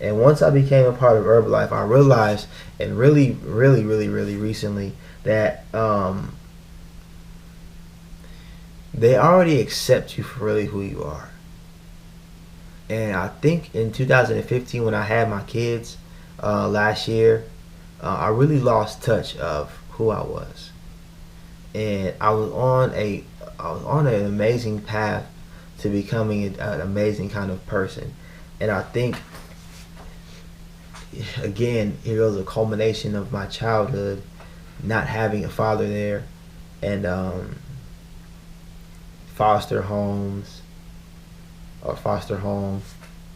And once I became a part of Herbalife, I realized, and really recently, that they already accept you for really who you are. And I think in 2015, when I had my kids last year, I really lost touch of who I was, and I was on an amazing path to becoming an amazing kind of person. And I think, again, here goes a culmination of my childhood, not having a father there, and foster homes or foster home.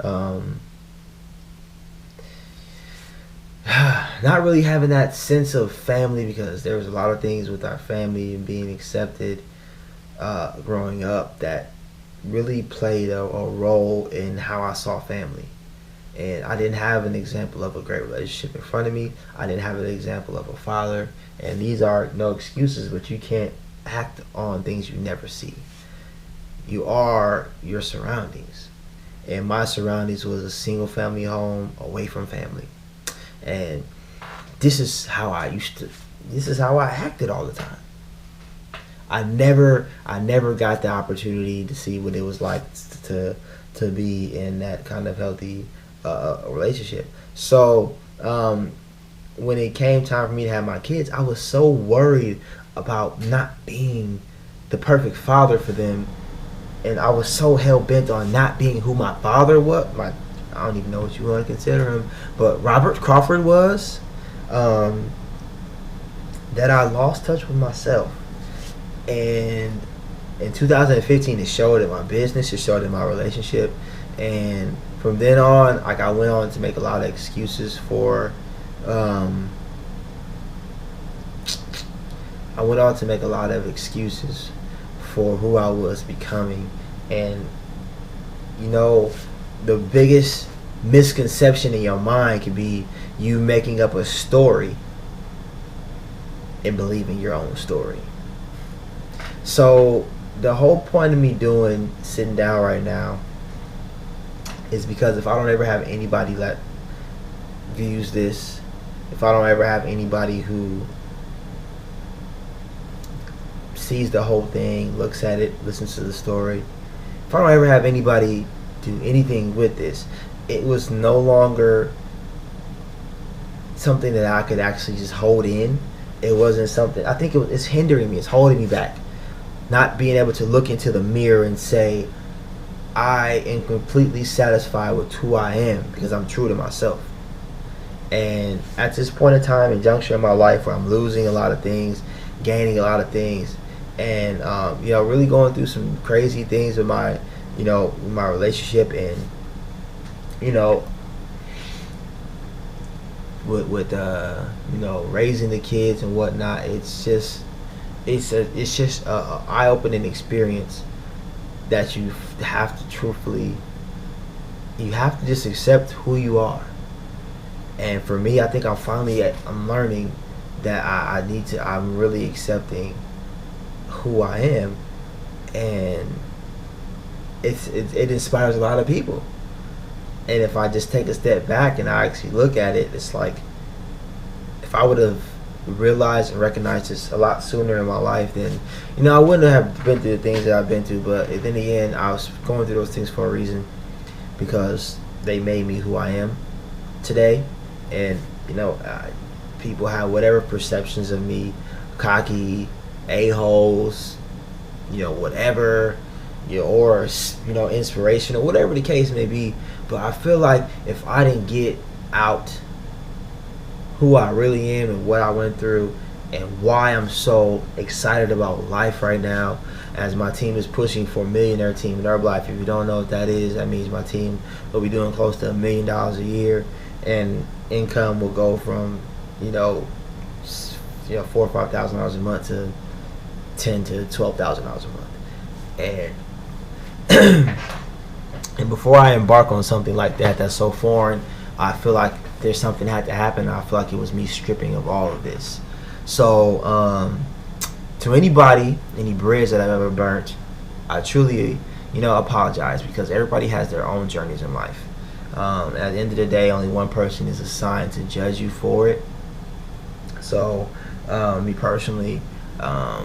Um, Not really having that sense of family, because there was a lot of things with our family and being accepted growing up that really played a role in how I saw family. And I didn't have an example of a great relationship in front of me. I didn't have an example of a father. And these are no excuses, but you can't act on things you never see. You are your surroundings. And my surroundings was a single family home away from family. And this is how I acted all the time. I never got the opportunity to see what it was like to be in that kind of healthy relationship. So when it came time for me to have my kids, I was so worried about not being the perfect father for them, and I was so hell bent on not being who my father was. I don't even know what you want to consider him, but Robert Crawford was. That I lost touch with myself. And in 2015, it showed in my business, it showed in my relationship, and from then on, like, I went on to make a lot of excuses for. I went on to make a lot of excuses for who I was becoming, and the biggest misconception in your mind could be you making up a story and believing your own story. So the whole point of me sitting down right now is because if I don't ever have anybody that views this, if I don't ever have anybody who sees the whole thing, looks at it, listens to the story, if I don't ever have anybody do anything with this, it was no longer something that I could actually just hold in. It wasn't something. I think it's hindering me. It's holding me back. Not being able to look into the mirror and say, I am completely satisfied with who I am because I'm true to myself. And at this point in time and juncture in my life where I'm losing a lot of things, gaining a lot of things, and really going through some crazy things with my relationship, and with raising the kids and whatnot. It's just a eye-opening experience that you have to just accept who you are. And for me, I think I'm learning that I'm really accepting who I am, and it inspires a lot of people. And if I just take a step back and I actually look at it, it's like, if I would have realized and recognized this a lot sooner in my life, then I wouldn't have been through the things that I've been through. But then again, I was going through those things for a reason, because they made me who I am today. And people have whatever perceptions of me, cocky, a-holes, whatever, or inspirational, whatever the case may be. But I feel like if I didn't get out who I really am and what I went through and why I'm so excited about life right now, as my team is pushing for a millionaire team in Herbalife. If you don't know what that is, that means my team will be doing close to $1 million a year, and income will go from $4,000 or $5,000 a month to $10,000 to $12,000 a month. And before I embark on something like that that's so foreign, I feel like there's something had to happen. I feel like it was me stripping of all of this. So to anybody, any bridge that I've ever burnt, I truly apologize, because everybody has their own journeys in life. At the end of the day, only one person is assigned to judge you for it. So, me personally, I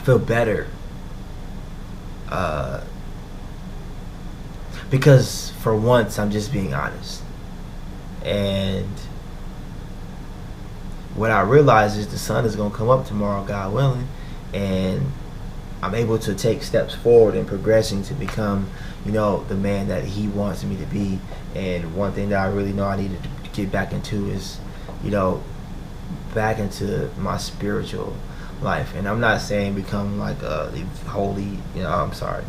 feel better because for once I'm just being honest. And what I realize is the sun is going to come up tomorrow, God willing, and I'm able to take steps forward in progressing to become, the man that He wants me to be. And one thing that I really know I needed to get back into is, back into my spiritual life. And I'm not saying become like the holy, I'm sorry,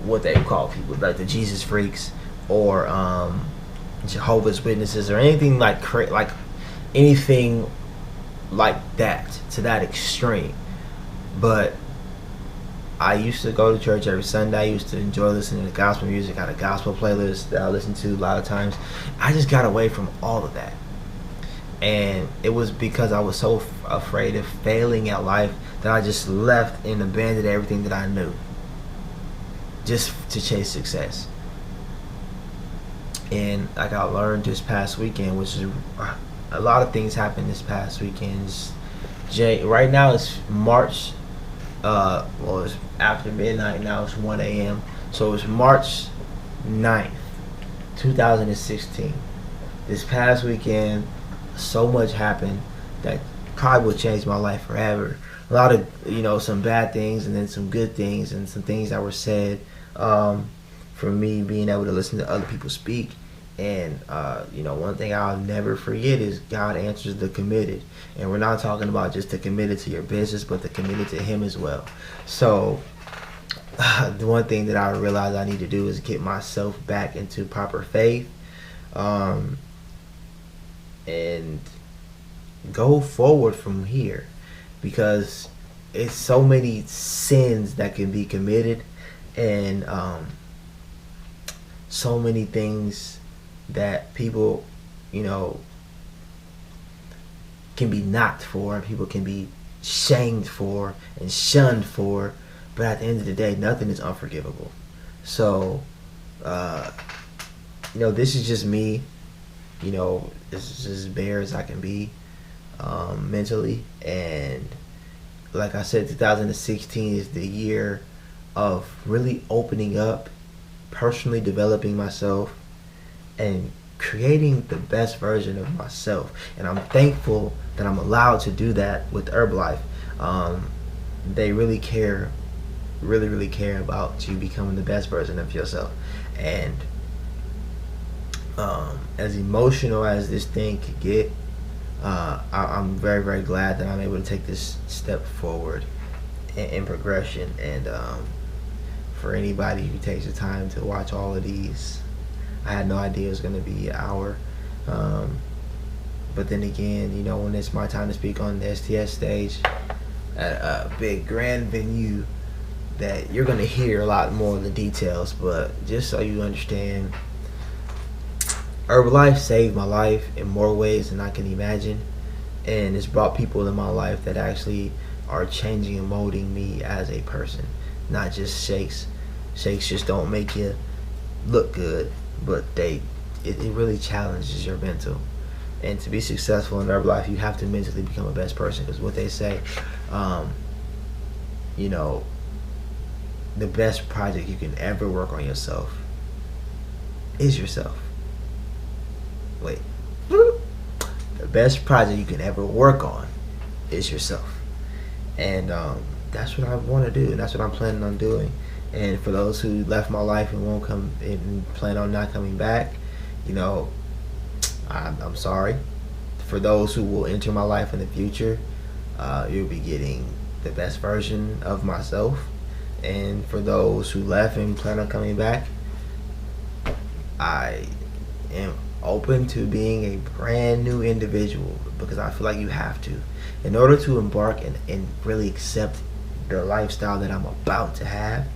what they call people, like the Jesus freaks or Jehovah's Witnesses or anything like anything like that to that extreme. But I used to go to church every Sunday. I used to enjoy listening to gospel music. I had a gospel playlist that I listened to a lot of times. I just got away from all of that. And it was because I was so afraid of failing at life that I just left and abandoned everything that I knew just to chase success. And like I learned this past weekend, which is a lot of things happened this past weekend. Right now it's March. It's after midnight now. It's 1 a.m. So it's March 9th, 2016. This past weekend, so much happened that probably will change my life forever. A lot of, some bad things and then some good things and some things that were said for me being able to listen to other people speak. And, one thing I'll never forget is God answers the committed. And we're not talking about just the committed to your business, but the committed to Him as well. So the one thing that I realized I need to do is get myself back into proper faith and go forward from here, because it's so many sins that can be committed and so many things that people, can be knocked for, people can be shamed for and shunned for, but at the end of the day, nothing is unforgivable. So, this is just me, this is as bare as I can be mentally. And like I said, 2016 is the year of really opening up, personally developing myself, and creating the best version of myself. And I'm thankful that I'm allowed to do that with Herbalife. They really care, really care about you becoming the best version of yourself. And as emotional as this thing could get, I'm very, very glad that I'm able to take this step forward in progression. And for anybody who takes the time to watch all of these, I had no idea it was going to be an hour. But then again, when it's my time to speak on the STS stage at a big grand venue, that you're going to hear a lot more of the details. But just so you understand, Herbalife saved my life in more ways than I can imagine. And it's brought people in my life that actually are changing and molding me as a person. Not just shakes. Shakes just don't make you look good, but it really challenges your mental. And to be successful in Herbalife, you have to mentally become a best person. Because what they say, the best project you can ever work on yourself is yourself. Wait. The best project you can ever work on is yourself. And that's what I want to do, and that's what I'm planning on doing. And for those who left my life and won't come and plan on not coming back, I'm sorry. For those who will enter my life in the future, you'll be getting the best version of myself. And for those who left and plan on coming back, I am open to being a brand new individual, because I feel like you have to, in order to embark and really accept the lifestyle that I'm about to have.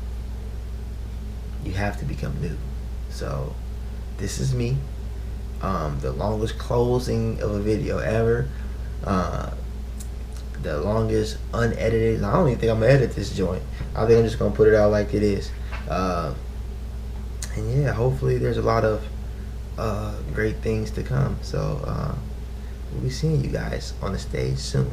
You have to become new. So this is me. The longest closing of a video ever. The longest unedited. I don't even think I'm gonna edit this joint. I think I'm just gonna put it out like it is. And yeah, hopefully there's a lot of great things to come. So we'll be seeing you guys on the stage soon.